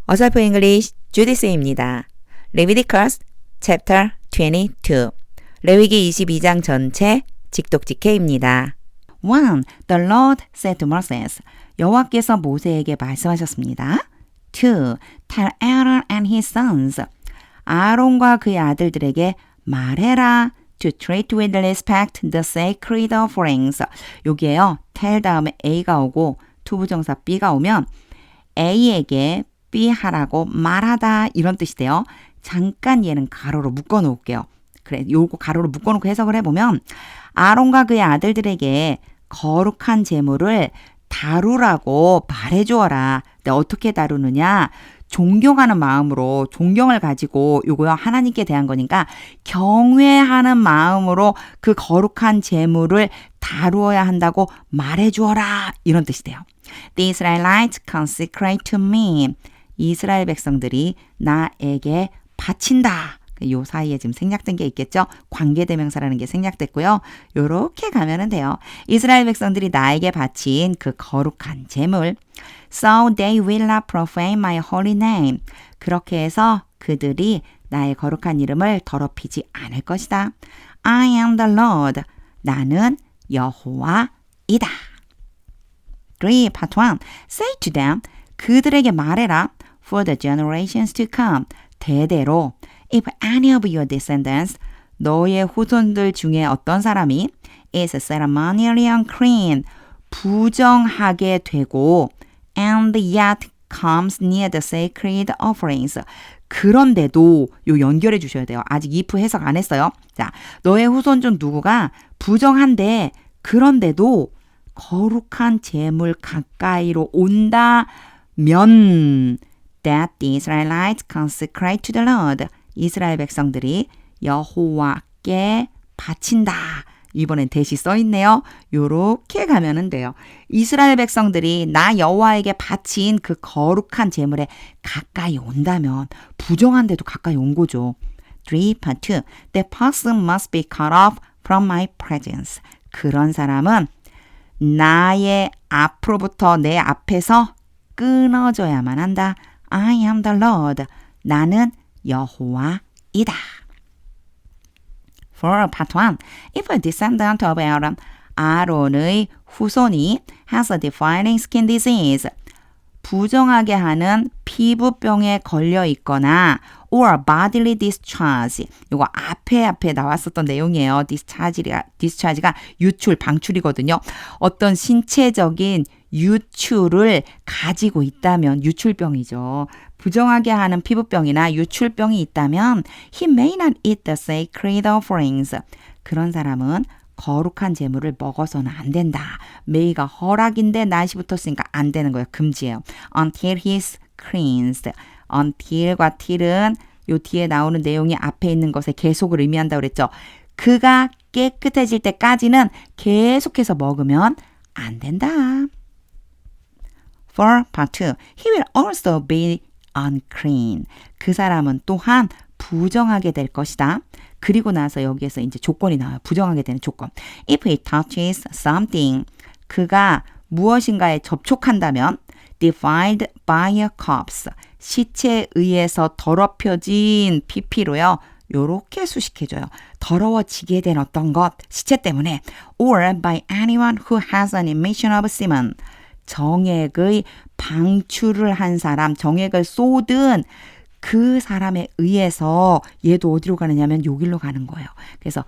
어설프 잉글리시 주디스입니다. 레위디커스 챕터 22 레위기 22장 전체 직독직해입니다. 1. The Lord said to Moses. 여호와께서 모세에게 말씀하셨습니다. 2. Tell Aaron and his sons. 아론과 그의 아들들에게 말해라. To treat with respect the sacred offerings. 여기에요. tell 다음에 A가 오고 투부정사 B가 오면 A에게 B 하라고 말하다 이런 뜻이 돼요. 잠깐 얘는 가로로 묶어 놓을게요. 그래, 요거 가로로 묶어 놓고 해석을 해보면 아론과 그의 아들들에게 거룩한 제물을 다루라고 말해주어라. 근데 어떻게 다루느냐? 존경하는 마음으로, 존경을 가지고 요거요 하나님께 대한 거니까 경외하는 마음으로 그 거룩한 제물을 다루어야 한다고 말해주어라. 이런 뜻이 돼요. The Israelites consecrate to me. 이스라엘 백성들이 나에게 바친다. 요 사이에 지금 생략된 게 있겠죠? 관계대명사라는 게 생략됐고요. 요렇게 가면은 돼요. 이스라엘 백성들이 나에게 바친 그 거룩한 제물. So they will not profane my holy name. 그렇게 해서 그들이 나의 거룩한 이름을 더럽히지 않을 것이다. I am the Lord. 나는 여호와이다. 3. Part 1. Say to them. 그들에게 말해라. For the generations to come. 대대로. If any of your descendants, 너의 후손들 중에 어떤 사람이 is ceremonially unclean, 부정하게 되고 and yet comes near the sacred offerings. 그런데도 요 연결해 주셔야 돼요. 아직 if 해석 안 했어요. 자, 너의 후손 중 누구가 부정한데 그런데도 거룩한 제물 가까이로 온다면 that the Israelites consecrate to the Lord. 이스라엘 백성들이 여호와께 바친다. 이번엔 대시 써있네요. 요렇게 가면은 돼요. 이스라엘 백성들이 나 여호와에게 바친 그 거룩한 제물에 가까이 온다면 부정한데도 가까이 온 거죠. 3. Part 2. That person must be cut off from my presence. 그런 사람은 나의 앞으로부터 내 앞에서 끊어져야만 한다. I am the Lord. 나는 여호와이다. For part 1. If a descendant of Aaron, 아론의 후손이 has a defiling skin disease, 부정하게 하는 피부병에 걸려 있거나 or bodily discharge, 이거 앞에 나왔었던 내용이에요. discharge가 유출, 방출이거든요. 어떤 신체적인 유출을 가지고 있다면 유출병이죠. 부정하게 하는 피부병이나 유출병이 있다면 he may not eat the sacred offerings. 그런 사람은 거룩한 제물을 먹어서는 안 된다. may가 허락인데 not이 붙었으니까 안 되는 거예요. 금지예요. until he is cleansed. until과 till은 요 뒤에 나오는 내용이 앞에 있는 것에 계속을 의미한다고 그랬죠. 그가 깨끗해질 때까지는 계속해서 먹으면 안 된다. For part 2. He will also be unclean. 그 사람은 또한 부정하게 될 것이다. 그리고 나서 여기에서 이제 조건이 나와요. 부정하게 되는 조건. If he touches something. 그가 무엇인가에 접촉한다면 defiled by a corpse. 시체에 의해서 더럽혀진 피피로요. 요렇게 수식해줘요. 더러워지게 된 어떤 것, 시체 때문에 or by anyone who has an emission of semen. 정액의 방출을 한 사람, 정액을 쏟은 그 사람에 의해서 얘도 어디로 가느냐면 여기로 가는 거예요. 그래서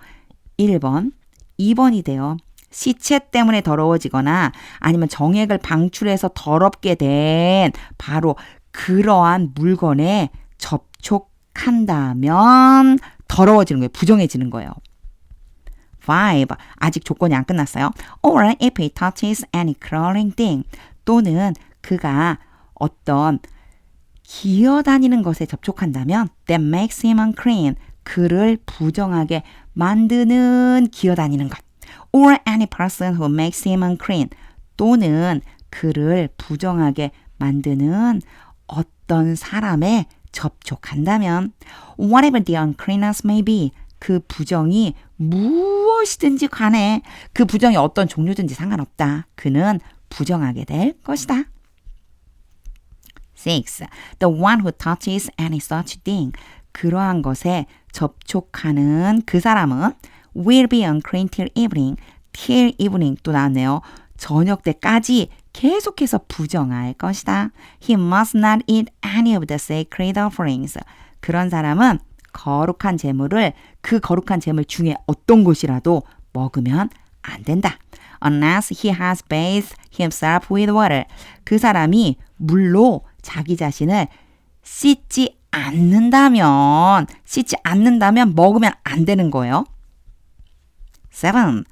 1번, 2번이 돼요. 시체 때문에 더러워지거나 아니면 정액을 방출해서 더럽게 된 바로 그러한 물건에 접촉한다면 더러워지는 거예요. 부정해지는 거예요. 5. 아직 조건이 안 끝났어요. Or if he touches any crawling thing. 또는 그가 어떤 기어다니는 것에 접촉한다면 that makes him unclean. 그를 부정하게 만드는 기어다니는 것. Or any person who makes him unclean. 또는 그를 부정하게 만드는 어떤 사람에 접촉한다면 whatever the uncleanness may be. 그 부정이 무엇이든지 간에 그 부정이 어떤 종류든지 상관없다. 그는 부정하게 될 것이다. 6. The one who touches any such thing. 그러한 것에 접촉하는 그 사람은 will be unclean till evening. till evening 또 나왔네요. 저녁 때까지 계속해서 부정할 것이다. He must not eat any of the sacred offerings. 그런 사람은 거룩한 제물을 그 거룩한 제물 중에 어떤 것이라도 먹으면 안 된다. Unless he has bathed himself with water. 그 사람이 물로 자기 자신을 씻지 않는다면 먹으면 안 되는 거예요. 7.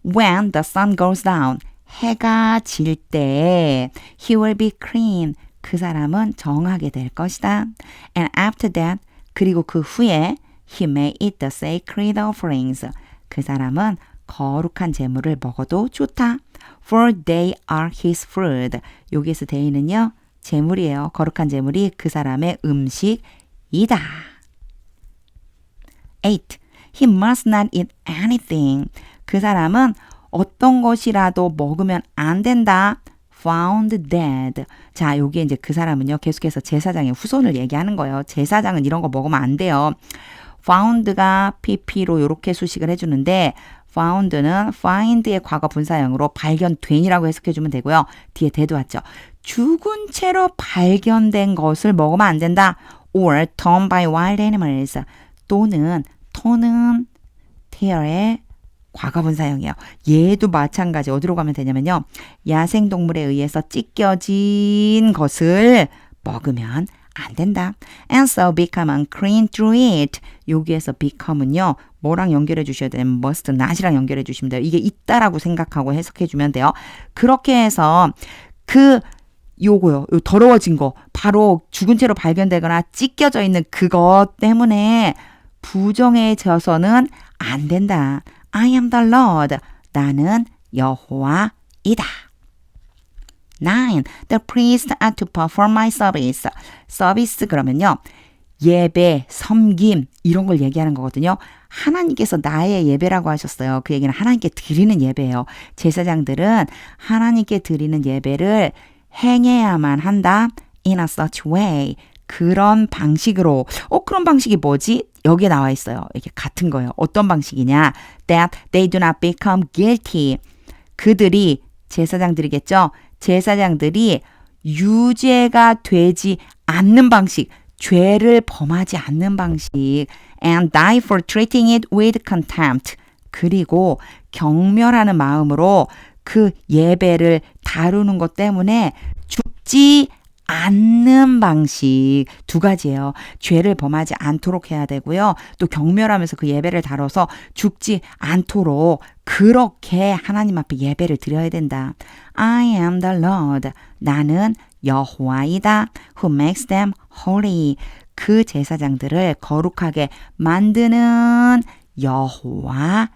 When the sun goes down, 해가 질 때 he will be clean. 그 사람은 정하게 될 것이다. And after that, 그리고 그 후에 he may eat the sacred offerings. 그 사람은 거룩한 제물을 먹어도 좋다. For they are his food. 여기에서 they는요, 제물이에요. 거룩한 제물이 그 사람의 음식이다. 8. He must not eat anything. 그 사람은 어떤 것이라도 먹으면 안 된다. Found dead. 자, 여기에 이제 그 사람은요, 계속해서 제사장의 후손을 얘기하는 거예요. 제사장은 이런 거 먹으면 안 돼요. found가 pp로 이렇게 수식을 해주는데 found는 find의 과거 분사형으로 발견된이라고 해석해주면 되고요. 뒤에 dead 왔죠. 죽은 채로 발견된 것을 먹으면 안 된다. or torn by wild animals. 또는 torn은 tear의 과거 분사형이에요. 얘도 마찬가지. 어디로 가면 되냐면요. 야생동물에 의해서 찢겨진 것을 먹으면 안 된다. And so become unclean through it. 여기에서 become은요. 뭐랑 연결해 주셔야 되냐면 must not이랑 연결해 주시면 돼요. 이게 있다라고 생각하고 해석해 주면 돼요. 그렇게 해서 요거요. 요 더러워진 거. 바로 죽은 채로 발견되거나 찢겨져 있는 그것 때문에 부정해져서는 안 된다. I am the Lord. 나는 여호와이다. 9. The priest are to perform my service. 서비스 그러면요. 예배, 섬김 이런 걸 얘기하는 거거든요. 하나님께서 나의 예배라고 하셨어요. 그 얘기는 하나님께 드리는 예배예요. 제사장들은 하나님께 드리는 예배를 행해야만 한다. In a such way. 그런 방식으로. 그런 방식이 뭐지? 여기에 나와 있어요. 이렇게 같은 거예요. 어떤 방식이냐? That they do not become guilty. 그들이 제사장들이겠죠? 제사장들이 유죄가 되지 않는 방식, 죄를 범하지 않는 방식, and die for treating it with contempt. 그리고 경멸하는 마음으로 그 예배를 다루는 것 때문에 죽지 않는 방식 두 가지예요. 죄를 범하지 않도록 해야 되고요. 또 경멸하면서 그 예배를 다뤄서 죽지 않도록 그렇게 하나님 앞에 예배를 드려야 된다. I am the Lord. 나는 여호와이다. Who makes them holy. 그 제사장들을 거룩하게 만드는 여호와이다.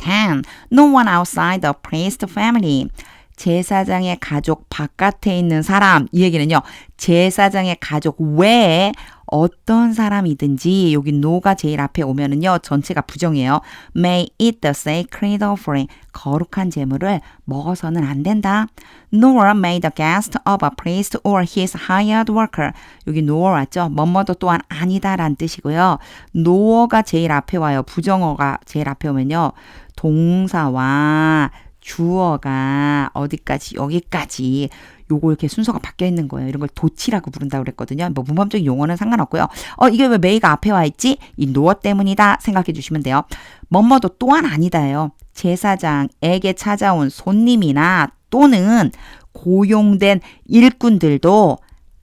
10. No one outside the priest family. 제사장의 가족 바깥에 있는 사람, 이 얘기는요. 제사장의 가족 외에 어떤 사람이든지 여기 no가 제일 앞에 오면은요. 전체가 부정이에요. May eat the sacred offering. 거룩한 제물을 먹어서는 안 된다. Nor may the guest of a priest or his hired worker. 여기 nor 왔죠? 뭐뭐도 또한 아니다라는 뜻이고요. no가 제일 앞에 와요. 부정어가 제일 앞에 오면요. 동사와 주어가 어디까지 여기까지 요거 이렇게 순서가 바뀌어 있는 거예요. 이런 걸 도치라고 부른다고 그랬거든요. 뭐 문법적인 용어는 상관없고요. 이게 왜 메이가 앞에 와 있지? 이 노어 때문이다 생각해 주시면 돼요. 뭐뭐도 또한 아니다예요. 제사장에게 찾아온 손님이나 또는 고용된 일꾼들도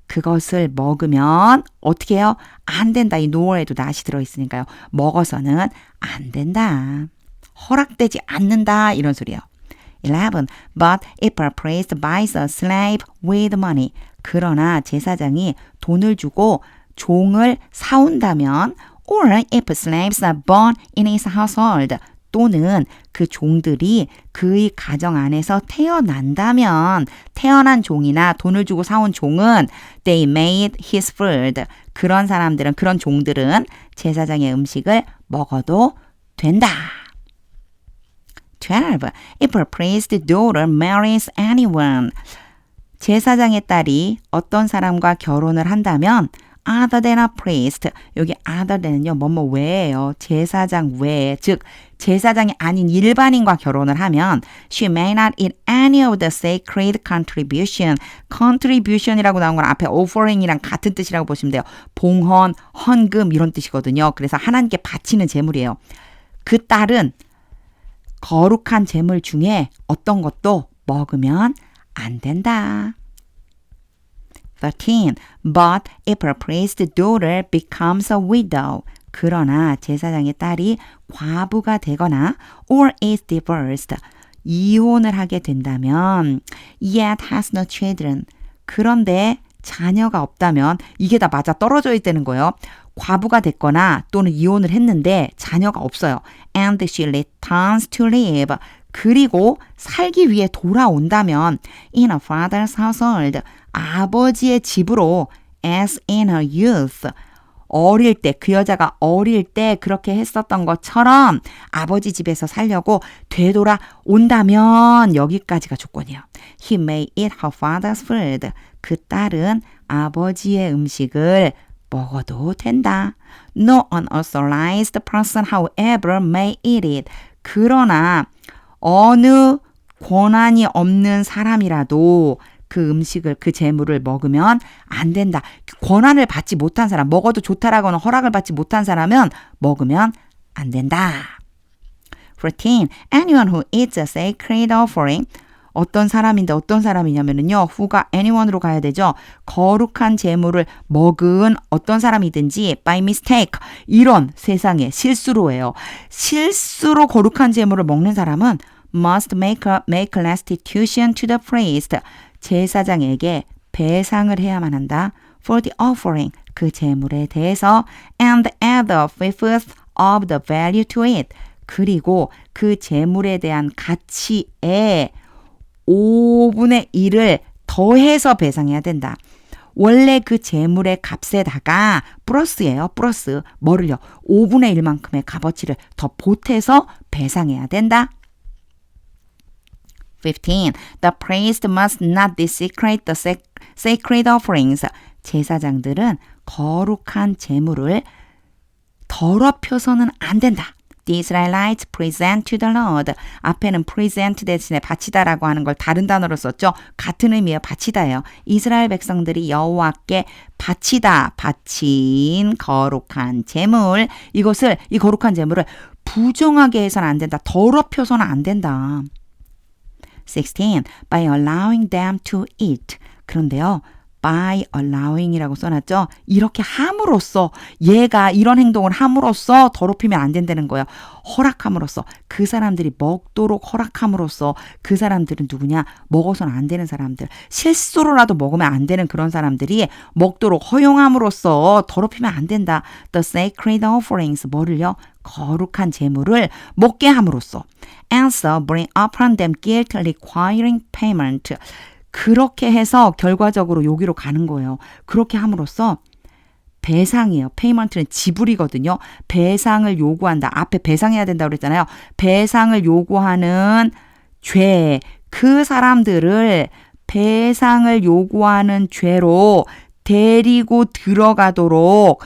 그것을 먹으면 어떻게 해요? 안 된다. 이 노어에도 낫이 들어있으니까요. 먹어서는 안 된다. 허락되지 않는다. 이런 소리예요. 11. But if a priest buys a slave with money. 그러나 제사장이 돈을 주고 종을 사온다면 or if slaves are born in his household. 또는 그 종들이 그의 가정 안에서 태어난다면 태어난 종이나 돈을 주고 사온 종은 they made his food. 그런 사람들은 그런 종들은 제사장의 음식을 먹어도 된다. 12. If a priest's daughter marries anyone. 제사장의 딸이 어떤 사람과 결혼을 한다면 other than a priest. 여기 other than은요. 뭐뭐 외예요. 제사장 외. 즉 제사장이 아닌 일반인과 결혼을 하면 she may not eat any of the sacred contribution. contribution이라고 나온 건 앞에 offering이랑 같은 뜻이라고 보시면 돼요. 봉헌, 헌금 이런 뜻이거든요. 그래서 하나님께 바치는 제물이에요. 그 딸은 거룩한 제물 중에 어떤 것도 먹으면 안 된다. 13. But if a priest's daughter becomes a widow. 그러나 제사장의 딸이 과부가 되거나 or is divorced. 이혼을 하게 된다면 yet has no children. 그런데 자녀가 없다면 이게 다 맞아 떨어져 있다는 거예요. 과부가 됐거나 또는 이혼을 했는데 자녀가 없어요. And she returns to live. 그리고 살기 위해 돌아온다면 in a father's household. 아버지의 집으로 as in her youth. 어릴 때, 그 여자가 어릴 때 그렇게 했었던 것처럼 아버지 집에서 살려고 되돌아온다면 여기까지가 조건이에요. He may eat her father's food. 그 딸은 아버지의 음식을 먹어도 된다. No unauthorized person, however, may eat it. 그러나 어느 권한이 없는 사람이라도 그 음식을, 그 재물을 먹으면 안 된다. 권한을 받지 못한 사람, 먹어도 좋다라고는 허락을 받지 못한 사람은 먹으면 안 된다. 14. Anyone who eats a sacred offering. 어떤 사람인데 어떤 사람이냐면요. who가 anyone으로 가야 되죠. 거룩한 재물을 먹은 어떤 사람이든지 by mistake. 이런 세상에 실수로 해요. 실수로 거룩한 재물을 먹는 사람은 must make restitution to the priest. 제사장에게 배상을 해야만 한다. for the offering. 그 재물에 대해서 and add a fifth of the value to it. 그리고 그 재물에 대한 가치에 5분의 1을 더해서 배상해야 된다. 원래 그 재물의 값에다가 플러스예요. 플러스. 뭐를요? 5분의 1만큼의 값어치를 더 보태서 배상해야 된다. 15. The priest must not desecrate the sacred offerings. 제사장들은 거룩한 재물을 더럽혀서는 안 된다. The Israelites present to the Lord. 앞에는 present 대신에 바치다라고 하는 걸 다른 단어로 썼죠. 같은 의미의 바치다예요. 이스라엘 백성들이 여호와께 바치다, 바친 거룩한 재물. 이것을, 이 거룩한 재물을 부정하게 해서는 안 된다. 더럽혀서는 안 된다. 16. By allowing them to eat. 그런데요. by allowing이라고 써놨죠. 이렇게 함으로써 얘가 이런 행동을 함으로써 더럽히면 안 된다는 거예요. 허락함으로써 그 사람들이 먹도록 허락함으로써 그 사람들은 누구냐? 먹어서는 안 되는 사람들. 실수로라도 먹으면 안 되는 그런 사람들이 먹도록 허용함으로써 더럽히면 안 된다. The sacred offerings. 뭐를요? 거룩한 재물을 먹게 함으로써. Answer bring upon them guilt requiring payment. 그렇게 해서 결과적으로 여기로 가는 거예요. 그렇게 함으로써 배상이에요. 페이먼트는 지불이거든요. 배상을 요구한다. 앞에 배상해야 된다고 그랬잖아요. 배상을 요구하는 죄. 그 사람들을 배상을 요구하는 죄로 데리고 들어가도록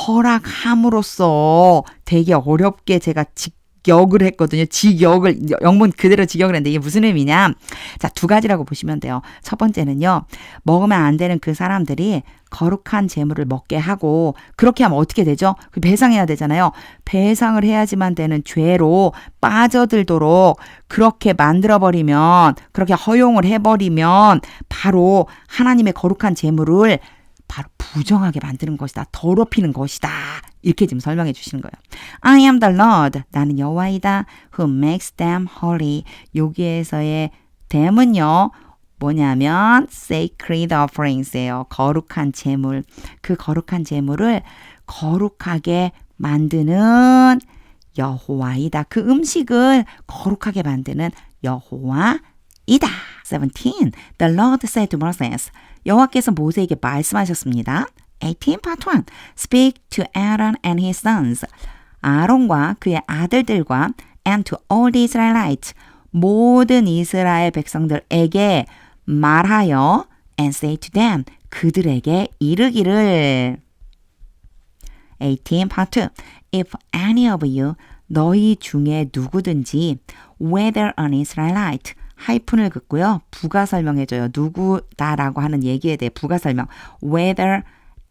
허락함으로써 되게 어렵게 제가 직역을 했거든요. 직역을, 영문 그대로 직역을 했는데 이게 무슨 의미냐? 자, 두 가지라고 보시면 돼요. 첫 번째는요. 먹으면 안 되는 그 사람들이 거룩한 재물을 먹게 하고 그렇게 하면 어떻게 되죠? 배상해야 되잖아요. 배상을 해야지만 되는 죄로 빠져들도록 그렇게 만들어버리면, 그렇게 허용을 해버리면 바로 하나님의 거룩한 재물을 바로 부정하게 만드는 것이다. 더럽히는 것이다. 이렇게 지금 설명해 주시는 거예요. I am the Lord. 나는 여호와이다. Who makes them holy. 여기에서의 them은요. 뭐냐면 sacred offerings예요. 거룩한 제물. 그 거룩한 제물을 거룩하게 만드는 여호와이다. 그 음식을 거룩하게 만드는 여호와이다. 17. The Lord said to Moses. 여호와께서 모세에게 말씀하셨습니다. 18 part 1. Speak to Aaron and his sons. 아론과 그의 아들들과 and to all the Israelites 모든 이스라엘 백성들에게 말하여 and say to them 그들에게 이르기를 18 part 2 If any of you 너희 중에 누구든지 whether an Israelite 하이픈을 긋고요. 부가 설명해줘요. 누구다라고 하는 얘기에 대해 부가 설명. Whether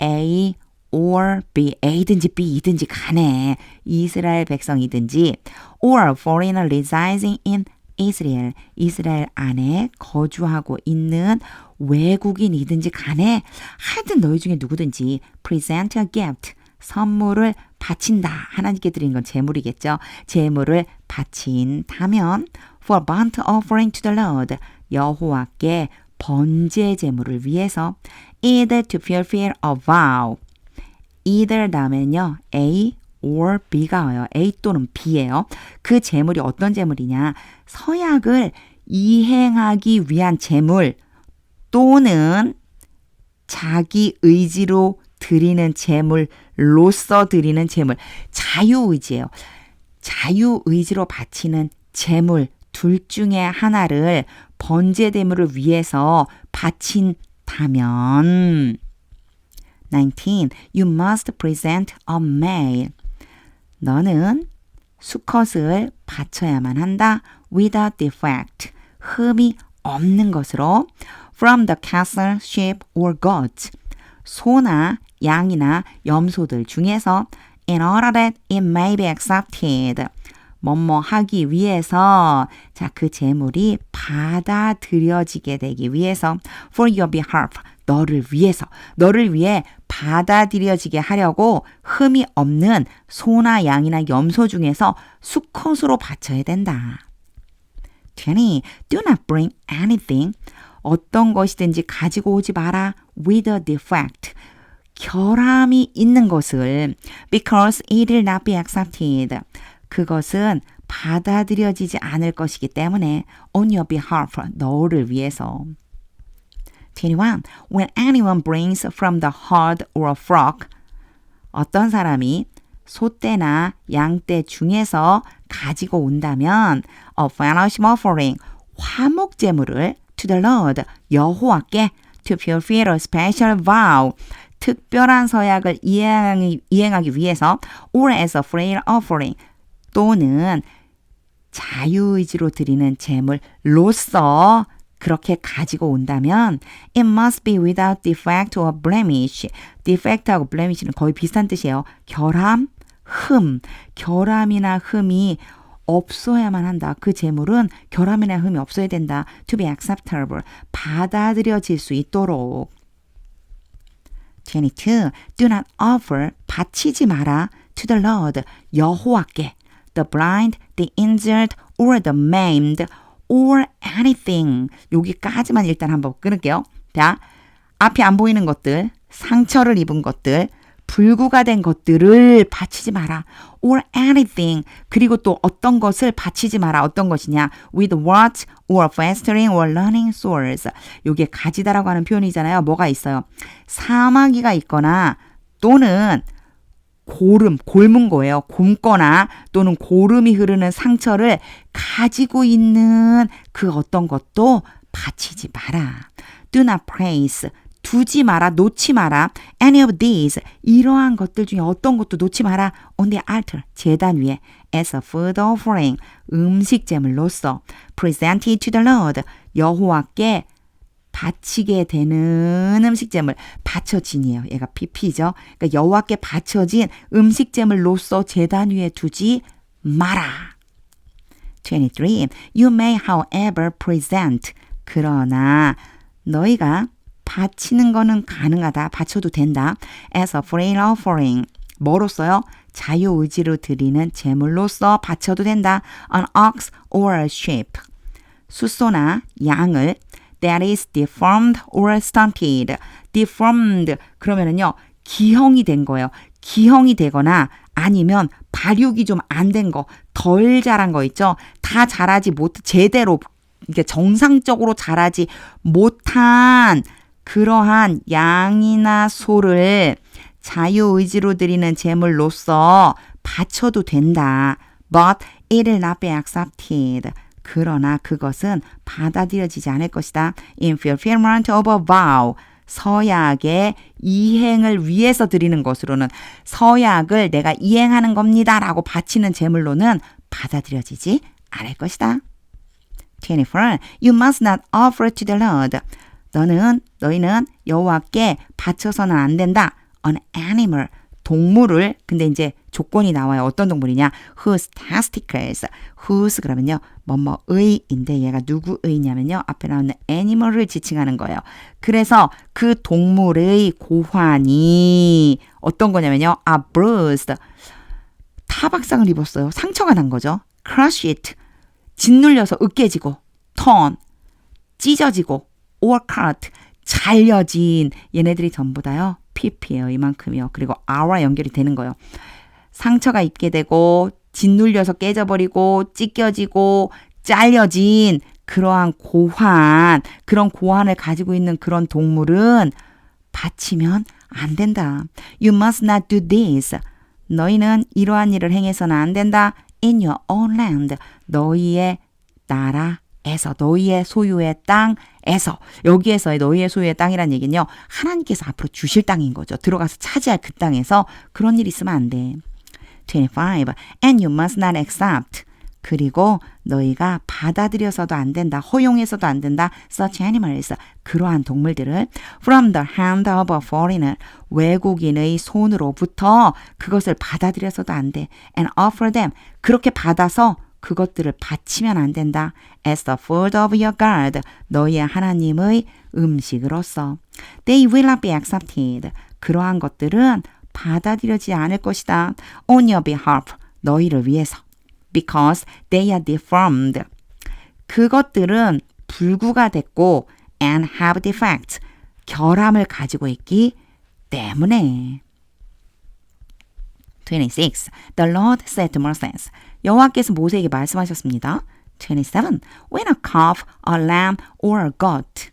A or B, A든지 B이든지 간에 이스라엘 백성이든지 or a foreigner residing in Israel, 이스라엘 안에 거주하고 있는 외국인이든지 간에 하여튼 너희 중에 누구든지 present a gift, 선물을 바친다. 하나님께 드린 건 제물이겠죠. 제물을 바친다면 for burnt offering to the Lord, 여호와께 번제 제물을 위해서 either to fulfill a vow, either 다음에는요 A or B가 와요. A 또는 B예요. 그 제물이 어떤 제물이냐? 서약을 이행하기 위한 제물 또는 자기 의지로 드리는 제물로서 드리는 제물. 자유의지예요. 자유의지로 바치는 제물 둘 중에 하나를 번제 제물을 위해서 바친다면 19. You must present a male. 너는 수컷을 바쳐야만 한다. Without defect. 흠이 없는 것으로 from the cattle, sheep or goats. 소나 양이나 염소들 중에서 in order that it may be accepted. 뭐뭐 하기 위해서 자, 그 제물이 받아들여지게 되기 위해서 for your behalf. 너를 위해서, 너를 위해 받아들여지게 하려고 흠이 없는 소나 양이나 염소 중에서 수컷으로 바쳐야 된다. 20. Do not bring anything. 어떤 것이든지 가지고 오지 마라. With a defect. 결함이 있는 것을 because it will not be accepted. 그것은 받아들여지지 않을 것이기 때문에 on your behalf. 너를 위해서. 21. When anyone brings from the herd or a flock, 어떤 사람이 소떼나 양떼 중에서 가지고 온다면 a fellowship offering, 화목제물을 to the Lord, 여호와께 to fulfill a special vow, 특별한 서약을 이행하기 위해서 or as a free offering, 또는 자유의지로 드리는 제물로서 그렇게 가지고 온다면 it must be without defect or blemish. defect하고 blemish는 거의 비슷한 뜻이에요. 결함, 흠. 결함이나 흠이 없어야만 한다. 그 제물은 결함이나 흠이 없어야 된다. to be acceptable. 받아들여질 수 있도록. 22. Do not offer. 바치지 마라. to the Lord. 여호와께. the blind, the injured, or the maimed. or anything. 여기까지만 일단 한번 끊을게요. 자, 앞이 안 보이는 것들, 상처를 입은 것들, 불구가 된 것들을 바치지 마라. or anything. 그리고 또 어떤 것을 바치지 마라. 어떤 것이냐. with what or festering or learning sores. 요게 가지다라고 하는 표현이잖아요. 뭐가 있어요. 사마귀가 있거나 또는 곪은 거예요. 곪거나 또는 고름이 흐르는 상처를 가지고 있는 그 어떤 것도 바치지 마라. Do not place. 두지 마라. 놓지 마라. Any of these. 이러한 것들 중에 어떤 것도 놓지 마라. On the altar. 제단 위에. As a food offering. 음식 제물로서. Presented to the Lord. 여호와께 바치게 되는 음식제물, 바쳐진이에요. 얘가 PP죠. 그러니까 여호와께 바쳐진 음식제물로서 제단 위에 두지 마라. 23. You may however present. 그러나 너희가 바치는 거는 가능하다. 바쳐도 된다. As a free offering. 뭐로써요? 자유의지로 드리는 제물로서 바쳐도 된다. An ox or a sheep. 숫소나 양을 that is deformed or stunted. deformed 그러면은요 기형이 된 거예요. 기형이 되거나 아니면 발육이 좀 안 된 거, 덜 자란 거 있죠. 다 자라지 못 제대로 이게 정상적으로 자라지 못한 그러한 양이나 소를 자유의지로 드리는 제물로서 바쳐도 된다. but it will not be accepted. 그러나 그것은 받아들여지지 않을 것이다. In fulfillment of a vow. 서약의 이행을 위해서 드리는 것으로는 서약을 내가 이행하는 겁니다 라고 바치는 제물로는 받아들여지지 않을 것이다. 24. You must not offer to the Lord. 너희는 여호와께 바쳐서는 안 된다. An animal. 동물을, 근데 이제 조건이 나와요. 어떤 동물이냐? Whose testicles. Whose 그러면요. 뭐뭐의인데 얘가 누구의냐면요. 앞에 나오는 animal을 지칭하는 거예요. 그래서 그 동물의 고환이 어떤 거냐면요. are bruised. 타박상을 입었어요. 상처가 난 거죠. crush it. 짓눌려서 으깨지고 torn. 찢어지고 or cut. 잘려진 얘네들이 전부 다요. pp예요. 이만큼이요. 그리고 r와 연결이 되는 거예요. 상처가 입게 되고 짓눌려서 깨져버리고 찢겨지고 잘려진 그러한 고환, 그런 고환을 가지고 있는 그런 동물은 바치면 안 된다. You must not do this. 너희는 이러한 일을 행해서는 안 된다. In your own land. 너희의 나라에서, 너희의 소유의 땅에서. 여기에서의 너희의 소유의 땅이란 얘기는요. 하나님께서 앞으로 주실 땅인 거죠. 들어가서 차지할 그 땅에서 그런 일이 있으면 안 돼. 25. And you must not accept. 그리고 너희가 받아들여서도 안 된다. 허용해서도 안 된다. Such animals. 그러한 동물들을 from the hand of a foreigner. 외국인의 손으로부터 그것을 받아들여서도 안 돼. And offer them. 그렇게 받아서 그것들을 바치면 안 된다. As the food of your God. 너희의 하나님의 음식으로서. They will not be accepted. 그러한 것들은 받아들여지지 않을 것이다. On your behalf. 너희를 위해서. Because they are deformed. 그것들은 불구가 됐고 and have defects. 결함을 가지고 있기 때문에. 26. The Lord said to Moses. 여호와께서 모세에게 말씀하셨습니다. 27. When a calf, a lamb, or a goat.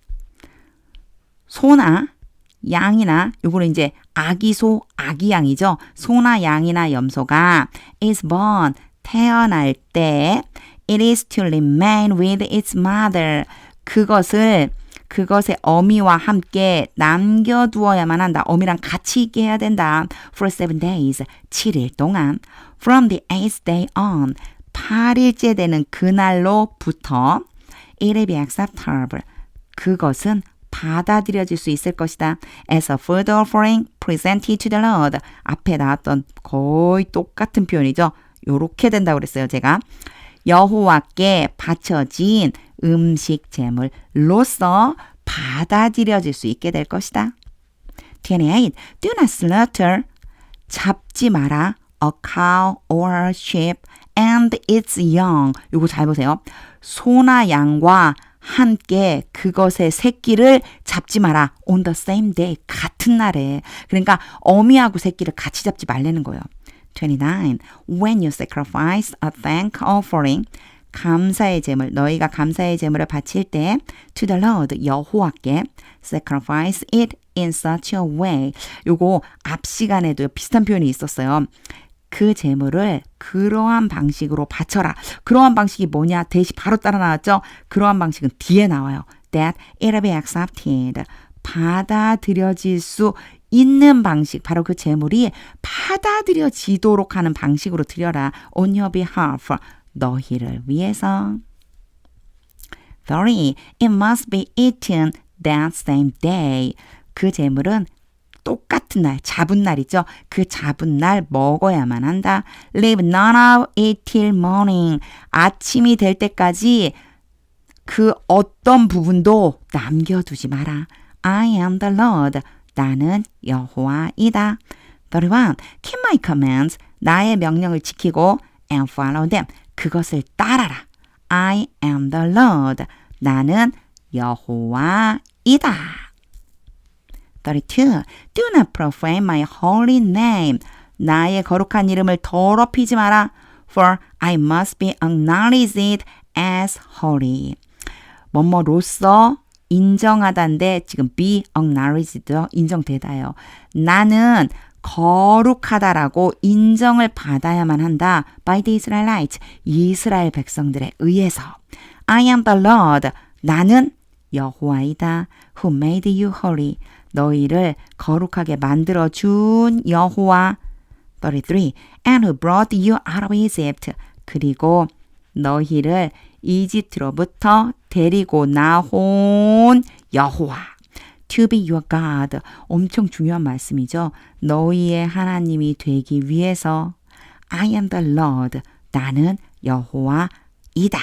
소나 양이나 요거는 이제 아기소, 아기양이죠. 소나 양이나 염소가 is born. 태어날 때 it is to remain with its mother. 그것의 어미와 함께 남겨두어야만 한다. 어미랑 같이 있게 해야 된다. For 7 days. 7일 동안. From the 8th day on. 8일째 되는 그날로부터 it will be acceptable. 그것은 받아들여질 수 있을 것이다. As a food offering presented to the Lord. 앞에 나왔던 거의 똑같은 표현이죠. 요렇게 된다고 그랬어요, 제가. 여호와께 바쳐진 음식 제물로서 받아들여질 수 있게 될 것이다. 28. Do not slaughter. 잡지 마라. A cow or a sheep and its young. 요거 잘 보세요. 소나 양과 함께 그것의 새끼를 잡지 마라. On the same day. 같은 날에. 그러니까 어미하고 새끼를 같이 잡지 말라는 거예요. 29. When you sacrifice a thank offering, 감사의 제물, 너희가 감사의 제물을 바칠 때 to the Lord, 여호와께 sacrifice it in such a way. 요거 앞 시간에도 비슷한 표현이 있었어요. 그 제물을 그러한 방식으로 바쳐라. 그러한 방식이 뭐냐? 대시 바로 따라 나왔죠? 그러한 방식은 뒤에 나와요. That it will be accepted. 받아들여질 수 있는 방식, 바로 그 제물이 받아들여지도록 하는 방식으로 드려라. On your behalf, 너희를 위해서. 30. It must be eaten that same day. 그 제물은 똑같은 날, 잡은 날이죠. 그 잡은 날 먹어야만 한다. Leave none of it till morning. 아침이 될 때까지 그 어떤 부분도 남겨두지 마라. I am the Lord. 나는 여호와이다. 31. Keep my commands. 나의 명령을 지키고 and follow them. 그것을 따라라. I am the Lord. 나는 여호와이다. 32. Do not profane my holy name. 나의 거룩한 이름을 더럽히지 마라. For I must be acknowledged as holy. 뭐뭐로서 인정하다인데 지금 be acknowledged 인정되다요. 나는 거룩하다라고 인정을 받아야만 한다. By the Israelites, 이스라엘 백성들에 의해서. I am the Lord, 나는 여호와이다. Who made you holy, 너희를 거룩하게 만들어준 여호와. 33. And who brought you out of Egypt, 그리고 너희를 이집트로부터 데리고 나온 여호와. To be your God, 엄청 중요한 말씀이죠. 너희의 하나님이 되기 위해서 I am the Lord, 나는 여호와이다.